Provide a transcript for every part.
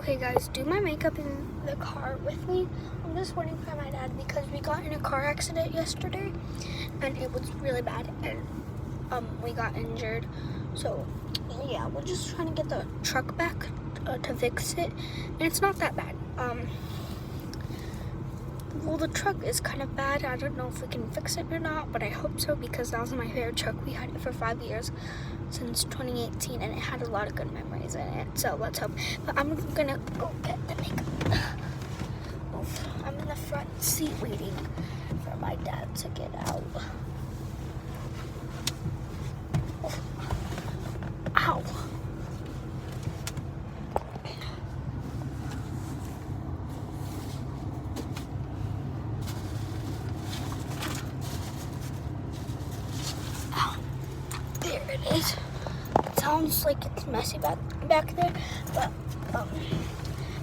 Okay guys, do my makeup in the car with me. I'm just waiting for my dad because we got in a car accident yesterday and it was really bad and we got injured. So yeah, we're just trying to get the truck back to fix it, and it's not that bad. Well, the truck is kind of bad. I don't know if we can fix it or not, but I hope so because that was my favorite truck. We had it for 5 years, since 2018, and it had a lot of good memories in it. So let's hope. But I'm gonna go get the makeup. I'm in the front seat waiting for my dad to get out. Ow. There it is. It sounds like it's messy back there, but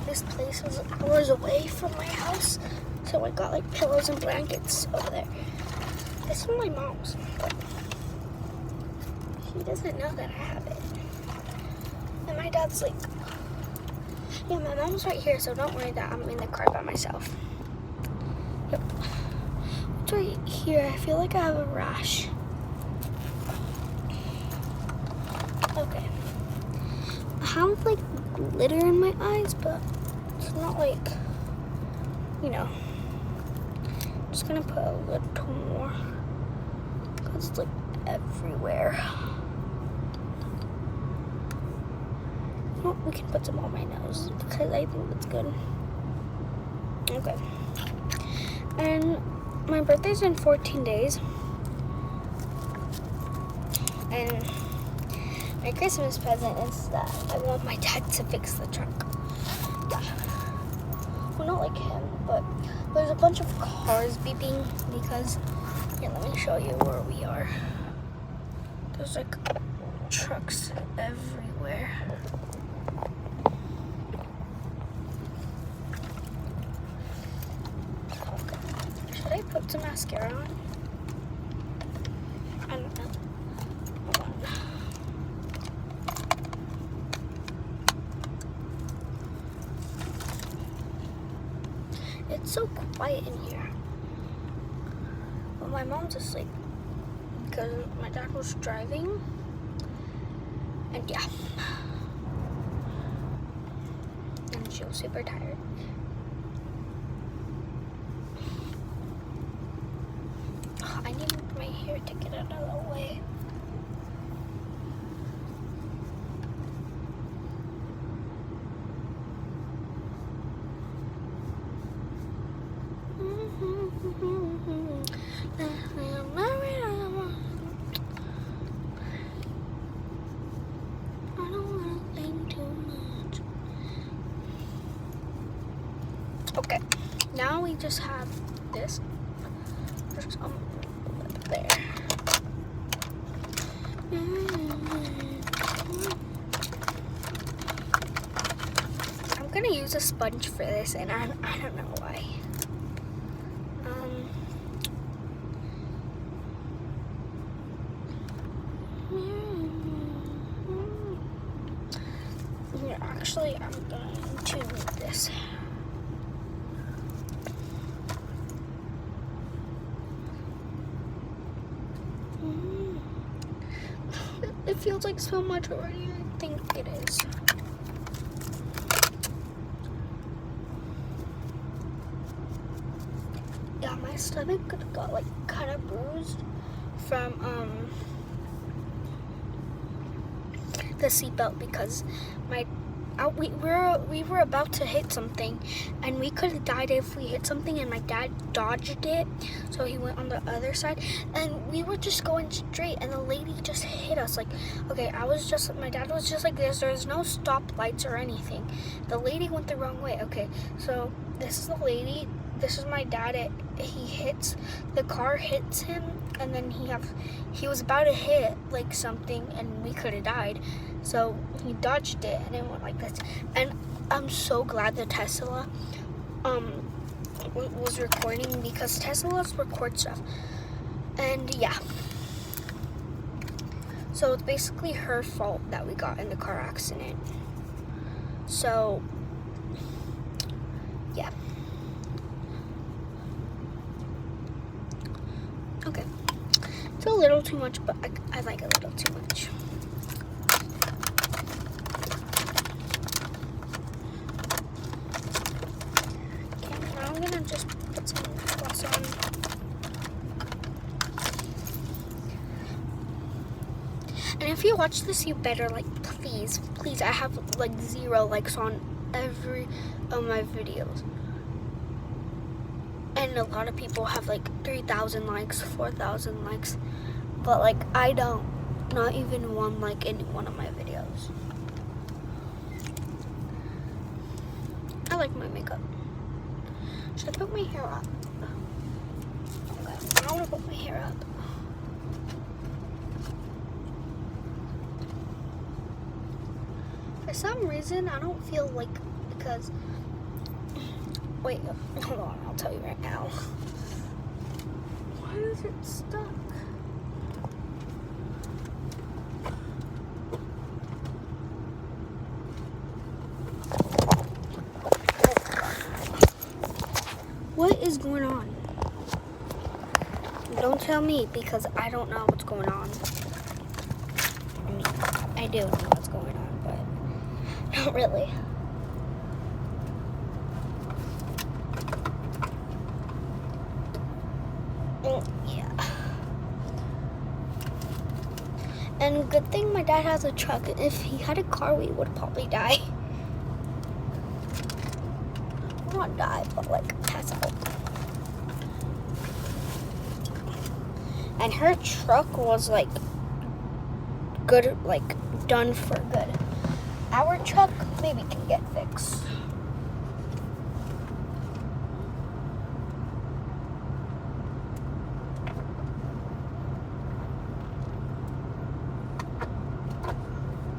this place is hours away from my house, so I got like pillows and blankets over there. This is my mom's, but she doesn't know that I have it. And my dad's like, yeah, my mom's right here, so don't worry that I'm in the car by myself. Yep. It's right here. I feel like I have a rash. Okay. I have like glitter in my eyes, but it's not like, you know. I'm just gonna put a little more because it's like everywhere. Well, we can put some on my nose because I think that's good. Okay. And my birthday's in 14 days. And my Christmas present is that I want my dad to fix the truck. Yeah. Well, not like him, but there's a bunch of cars beeping because, here, let me show you where we are. There's like trucks everywhere. Okay. Should I put some mascara on? I don't know. Hold on. It's so quiet in here. Well, my mom's asleep because my dad was driving. And yeah. And she was super tired. Oh, I need my hair to get out of the way. Okay, now we just have this. There's there. I'm gonna use a sponge for this, and I don't know why. Yeah, actually, I'm going to move this. It feels like so much already. I think it is. Yeah, my stomach got like kind of bruised from the seatbelt because we were about to hit something, and we could have died if we hit something, and my dad dodged it, so he went on the other side, and we were just going straight, and the lady just hit us. Like, okay, my dad was just like this. There's no stoplights or anything. The lady went the wrong way. Okay, so this is the lady. This is my dad. The car hits him, and then he was about to hit like something, and we could have died. So he dodged it, and it went like this. And I'm so glad the Tesla was recording because Teslas record stuff. And yeah. So it's basically her fault that we got in the car accident. So yeah. Okay. It's a little too much, but I like a little too much. Okay, now I'm gonna just put some gloss on. And if you watch this, you better like, please, I have like 0 likes on every of my videos. And a lot of people have like 3,000 likes, 4,000 likes. But like, I don't. Not even one like in one of my videos. I like my makeup. Should I put my hair up? Okay, I want to put my hair up. For some reason, I don't feel like, because, wait, hold on, I'll tell you right now. Why is it stuck? What is going on? Don't tell me, because I don't know what's going on. I mean, I do know what's going on, but not really. Yeah. And good thing my dad has a truck. If he had a car, we would probably die. Well, not die, but like pass out. And her truck was like good, like done for good. Our truck maybe can get fixed.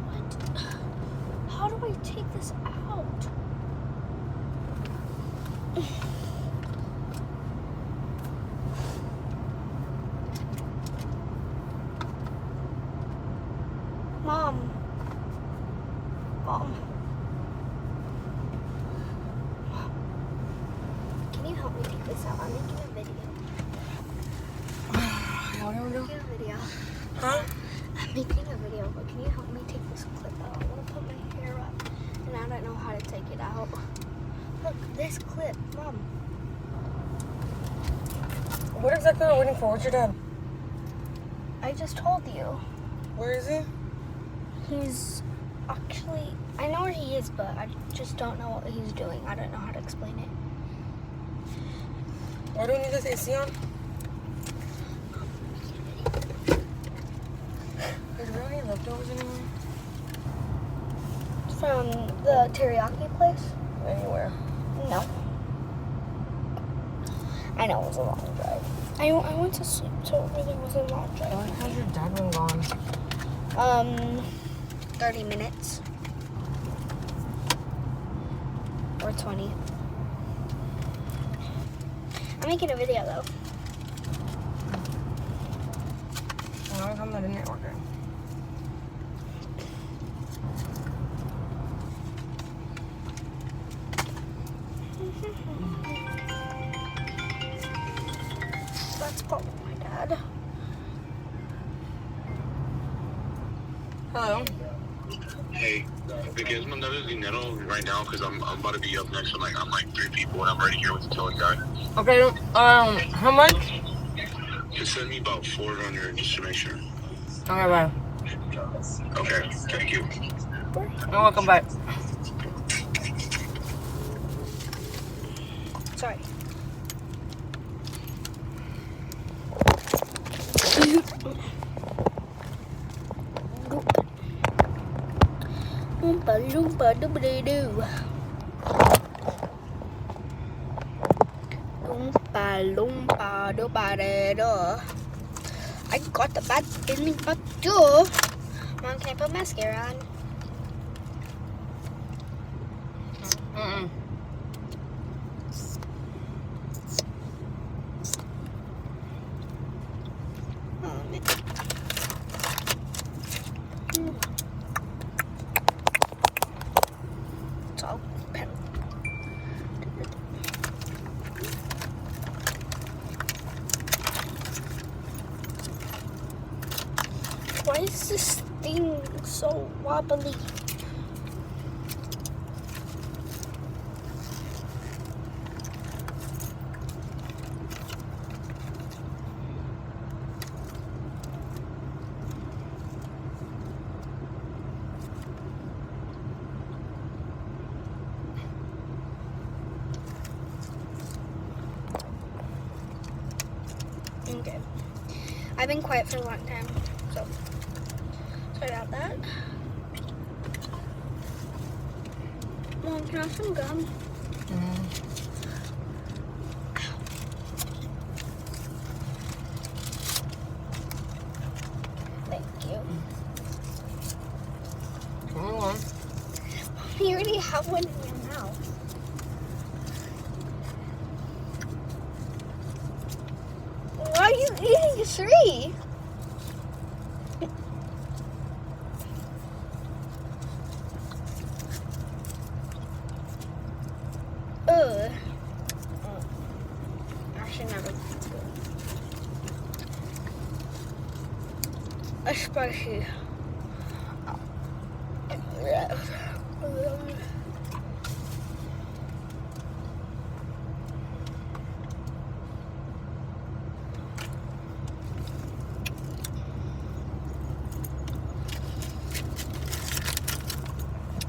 What? How do I take this out? Mom. Can you help me take this out? I'm making a video. What are we doing? Making a video. Huh? I'm making a video, but can you help me take this clip out? I want to put my hair up, and I don't know how to take it out. Look, this clip, Mom. What exactly are we waiting for? Where's your dad? I just told you. Where is he? He's actually, I know where he is, but I just don't know what he's doing. I don't know how to explain it. Why do we need this AC on? Is there any leftovers anywhere? From the teriyaki place? Anywhere. No. I know it was a long drive. I went to sleep, so it really was a long drive. Why has your dad been gone? 30 minutes. Or 20. I'm making a video though. How come that isn't working? That's probably my dad. Hello? Hey, because I'm not losing dinero right now because I'm about to be up next to I'm like 3 people and I'm already here with the towing guy. Okay, how much? Just send me about 400 just to make sure. Okay, bye. Okay, thank you. You're welcome back. Sorry. Oompa loompa doobity-doo. Oompa loompa doobity-doo. I got the bad feeling about you. Mom, can I put mascara on? Mm-mm. Why is this thing so wobbly? Okay. I've been quiet for a long time, so sorry about that. Mom, can I have some gum? Thank you. Come on. You already have one in your mouth. Why are you eating 3? Ugh. I should never do it. Especially.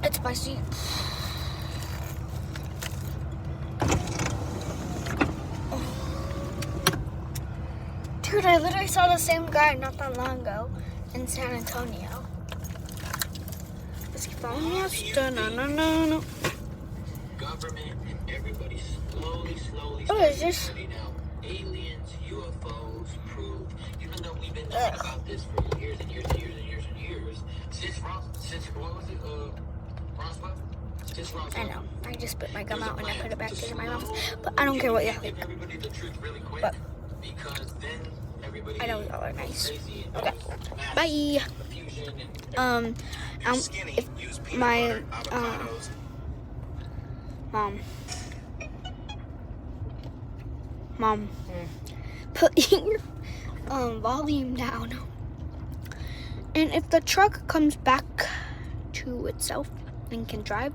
It's spicy. Dude, I literally saw the same guy not that long ago in San Antonio. Is he following us? No. Government and everybody slowly Oh, is this? starting out. Aliens, UFOs, proved. Even though we've been talking about this for years and years and years and years and years. Since what was it? Roswell? Since Roswell. I know. I just spit my gum out and I put it back in my mouth. But I don't care what y'all think. Everybody the truth really quick. But Because then everybody I know y'all are nice. crazy and Okay. mass Bye. confusion and If my Mom, put your volume down. And if the truck comes back to itself and can drive,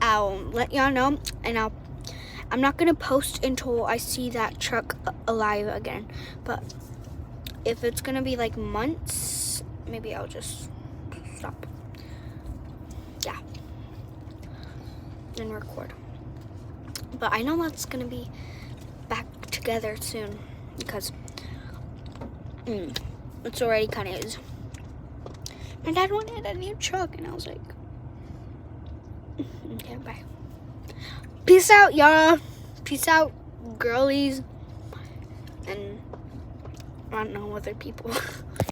I'll let y'all know, and I'm not gonna post until I see that truck alive again. But if it's gonna be like months, maybe I'll just stop. Yeah. And record. But I know that's gonna be back together soon because it's already kind of is. My dad wanted a new truck, and I was like, okay, bye. Peace out, y'all. Peace out, girlies, and I don't know, other people.